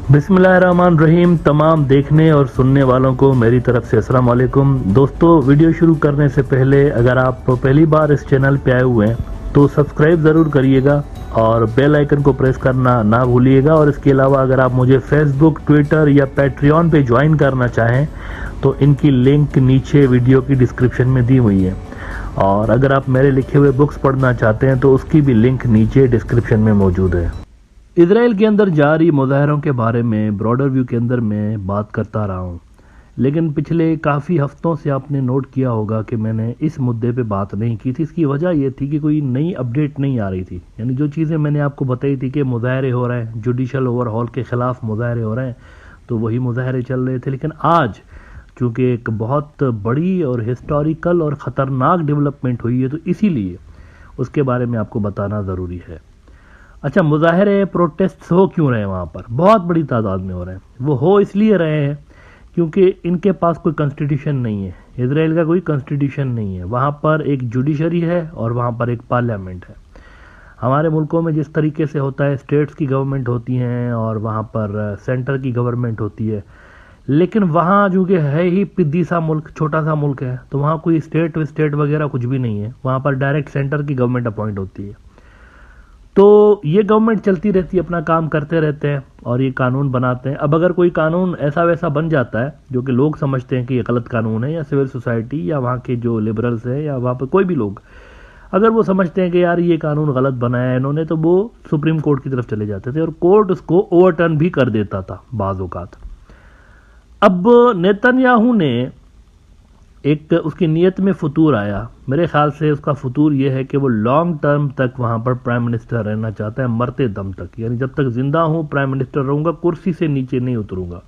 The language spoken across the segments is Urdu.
بسم اللہ الرحمن الرحیم. تمام دیکھنے اور سننے والوں کو میری طرف سے السلام علیکم. دوستو، ویڈیو شروع کرنے سے پہلے اگر آپ پہلی بار اس چینل پہ آئے ہوئے ہیں تو سبسکرائب ضرور کریے گا اور بیل آئیکن کو پریس کرنا نہ بھولیے گا. اور اس کے علاوہ اگر آپ مجھے فیس بک، ٹویٹر یا پیٹریون پہ جوائن کرنا چاہیں تو ان کی لنک نیچے ویڈیو کی ڈسکرپشن میں دی ہوئی ہے. اور اگر آپ میرے لکھے ہوئے بکس پڑھنا چاہتے ہیں تو اس کی بھی لنک نیچے ڈسکرپشن میں موجود ہے. اسرائیل کے اندر جاری مظاہروں کے بارے میں براڈر ویو کے اندر میں بات کرتا رہا ہوں، لیکن پچھلے کافی ہفتوں سے آپ نے نوٹ کیا ہوگا کہ میں نے اس مدعے پہ بات نہیں کی تھی. اس کی وجہ یہ تھی کہ کوئی نئی اپڈیٹ نہیں آ رہی تھی. یعنی جو چیزیں میں نے آپ کو بتائی تھی کہ مظاہرے ہو رہے ہیں، جوڈیشل اوور ہال کے خلاف مظاہرے ہو رہے ہیں، تو وہی مظاہرے چل رہے تھے. لیکن آج چونکہ ایک بہت بڑی اور ہسٹوریکل اور خطرناک ڈیولپمنٹ ہوئی ہے تو اسی لیے اس کے بارے میں آپ کو بتانا ضروری ہے. اچھا، مظاہرے پروٹیسٹ ہو کیوں رہے ہیں وہاں پر؟ بہت بڑی تعداد میں ہو رہے ہیں. وہ ہو اس لیے رہے ہیں کیونکہ ان کے پاس کوئی کنسٹیٹیوشن نہیں ہے. اسرائیل کا کوئی کنسٹیٹیوشن نہیں ہے. وہاں پر ایک جوڈیشری ہے اور وہاں پر ایک پارلیمنٹ ہے. ہمارے ملکوں میں جس طریقے سے ہوتا ہے، اسٹیٹس کی گورنمنٹ ہوتی ہیں اور وہاں پر سینٹر کی گورنمنٹ ہوتی ہے. لیکن وہاں جو کہ ہے ہی پدی سا ملک، چھوٹا سا ملک ہے، تو وہاں کوئی اسٹیٹ وغیرہ کچھ بھی نہیں ہے. وہاں پر ڈائریکٹ سینٹر کی گورنمنٹ اپوائنٹ ہوتی ہے. تو یہ گورنمنٹ چلتی رہتی ہے، اپنا کام کرتے رہتے ہیں اور یہ قانون بناتے ہیں. اب اگر کوئی قانون ایسا ویسا بن جاتا ہے جو کہ لوگ سمجھتے ہیں کہ یہ غلط قانون ہے، یا سول سوسائٹی یا وہاں کے جو لبرلز ہیں یا وہاں پہ کوئی بھی لوگ اگر وہ سمجھتے ہیں کہ یار یہ قانون غلط بنایا ہے انہوں نے، تو وہ سپریم کورٹ کی طرف چلے جاتے تھے اور کورٹ اس کو اوور ٹرن بھی کر دیتا تھا بعض اوقات. اب نیتن یاہو نے ایک اس کی نیت میں فطور آیا. میرے خیال سے اس کا فطور یہ ہے کہ وہ لانگ ٹرم تک وہاں پر پرائم منسٹر رہنا چاہتا ہے، مرتے دم تک. یعنی جب تک زندہ ہوں پرائم منسٹر رہوں گا، کرسی سے نیچے نہیں اتروں گا.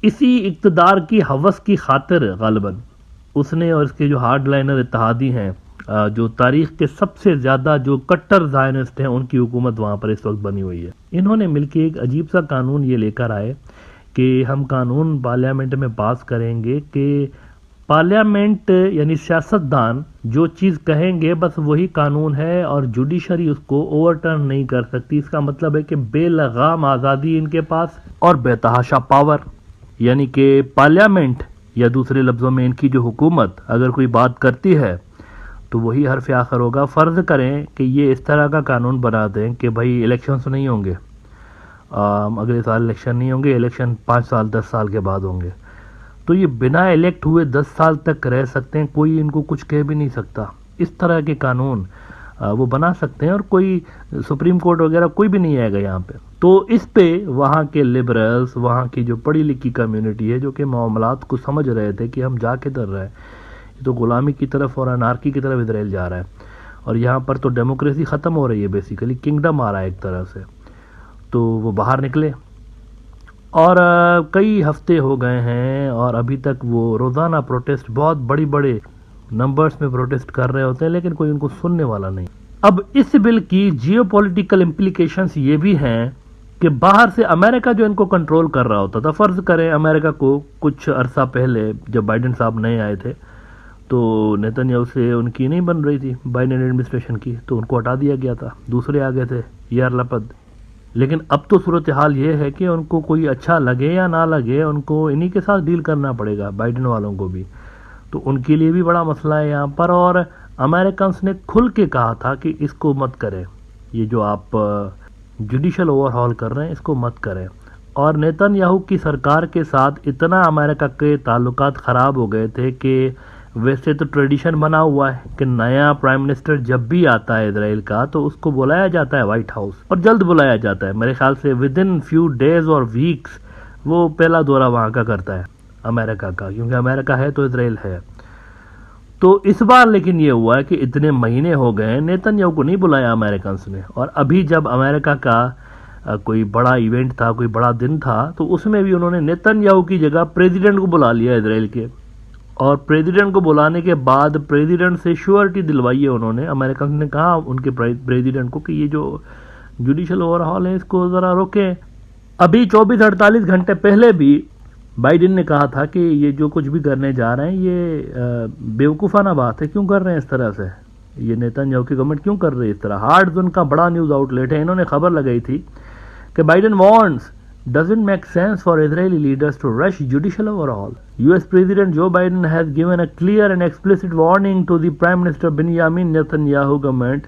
اسی اقتدار کی ہوس کی خاطر غالباً اس نے اور اس کے جو ہارڈ لائنر اتحادی ہیں، جو تاریخ کے سب سے زیادہ جو کٹر زائنسٹ ہیں، ان کی حکومت وہاں پر اس وقت بنی ہوئی ہے. انہوں نے مل کے ایک عجیب سا قانون یہ لے کر آئے کہ ہم قانون پارلیمنٹ میں پاس کریں گے کہ پارلیمنٹ یعنی سیاستدان جو چیز کہیں گے بس وہی قانون ہے اور جوڈیشری اس کو اوور ٹرن نہیں کر سکتی. اس کا مطلب ہے کہ بے لگام آزادی ان کے پاس اور بے تحاشا پاور. یعنی کہ پارلیمنٹ یا دوسرے لفظوں میں ان کی جو حکومت اگر کوئی بات کرتی ہے تو وہی حرف آخر ہوگا. فرض کریں کہ یہ اس طرح کا قانون بنا دیں کہ بھائی الیکشنز نہیں ہوں گے، اگلے سال الیکشن نہیں ہوں گے، الیکشن 5 سال 10 سال کے بعد ہوں گے، تو یہ بنا الیکٹ ہوئے 10 سال تک رہ سکتے ہیں، کوئی ان کو کچھ کہہ بھی نہیں سکتا. اس طرح کے قانون وہ بنا سکتے ہیں اور کوئی سپریم کورٹ وغیرہ کوئی بھی نہیں آئے گا یہاں پہ. تو اس پہ وہاں کے لبرلز، وہاں کی جو پڑھی لکھی کمیونٹی ہے جو کہ معاملات کو سمجھ رہے تھے کہ ہم جا کے در رہے ہیں، یہ تو غلامی کی طرف اور انارکی کی طرف اسرائیل جا رہا ہے اور یہاں پر تو ڈیموکریسی ختم ہو رہی ہے، بیسیکلی کنگڈم آ رہا ہے ایک طرح سے. تو وہ باہر نکلے اور کئی ہفتے ہو گئے ہیں اور ابھی تک وہ روزانہ پروٹیسٹ، بہت بڑے نمبرز میں پروٹیسٹ کر رہے ہوتے ہیں، لیکن کوئی ان کو سننے والا نہیں. اب اس بل کی جیو پولیٹیکل امپلیکیشنز یہ بھی ہیں کہ باہر سے امریکہ جو ان کو کنٹرول کر رہا ہوتا تھا، فرض کریں امریکہ کو کچھ عرصہ پہلے جب بائیڈن صاحب نئے آئے تھے تو نیتن یاہو سے ان کی نہیں بن رہی تھی بائیڈن ایڈمنسٹریشن کی، تو ان کو ہٹا دیا گیا تھا، دوسرے آ گئے تھے یار لپد. لیکن اب تو صورتحال یہ ہے کہ ان کو کوئی اچھا لگے یا نہ لگے ان کو انہی کے ساتھ ڈیل کرنا پڑے گا، بائیڈن والوں کو بھی. تو ان کے لیے بھی بڑا مسئلہ ہے یہاں پر. اور امریکنس نے کھل کے کہا تھا کہ اس کو مت کریں، یہ جو آپ جوڈیشل اوور ہال کر رہے ہیں اس کو مت کریں. اور نیتن یاہو کی سرکار کے ساتھ اتنا امریکہ کے تعلقات خراب ہو گئے تھے کہ ویسے تو ٹریڈیشن بنا ہوا ہے کہ نیا پرائم منسٹر جب بھی آتا ہے اسرائیل کا تو اس کو بلایا جاتا ہے وائٹ ہاؤس، اور جلد بلایا جاتا ہے. میرے خیال سے ودن فیو ڈیز اور ویکس وہ پہلا دورہ وہاں کا کرتا ہے امریکہ کا، کیونکہ امریکہ ہے تو اسرائیل ہے. تو اس بار لیکن یہ ہوا ہے کہ اتنے مہینے ہو گئے نیتن یاہو کو نہیں بلایا امریکنس نے. اور ابھی جب امریکہ کا کوئی بڑا ایونٹ تھا، کوئی بڑا دن تھا، تو اس میں بھی انہوں نے نیتن یاہو کی جگہ پریزیڈنٹ کو بلا لیا اسرائیل کے. اور پریزیڈنٹ کو بلانے کے بعد پریزیڈنٹ سے شیورٹی دلوائی ہے انہوں نے. امریکن نے کہا ان کے پریزیڈنٹ کو کہ یہ جو جوڈیشل اوور ہال ہے اس کو ذرا روکیں. ابھی 24-48 گھنٹے پہلے بھی بائیڈن نے کہا تھا کہ یہ جو کچھ بھی کرنے جا رہے ہیں یہ بیوقوفانہ بات ہے، کیوں کر رہے ہیں اس طرح سے، یہ نیتن یاہو کی گورنمنٹ کیوں کر رہی ہے اس طرح. ہارڈ زون کا بڑا نیوز آؤٹ لیٹ ہے، انہوں نے خبر لگائی تھی کہ Biden وارنز doesn't make sense for Israeli leaders to rush judicial overhaul. US President Joe Biden has given a clear and explicit warning to the Prime Minister Benjamin Netanyahu government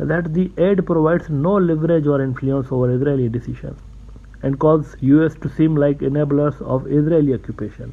that the aid provides no leverage or influence over Israeli decisions and calls US to seem like enablers of Israeli occupation.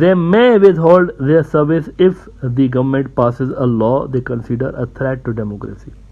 they may withhold their service if the government passes a law they consider a threat to democracy.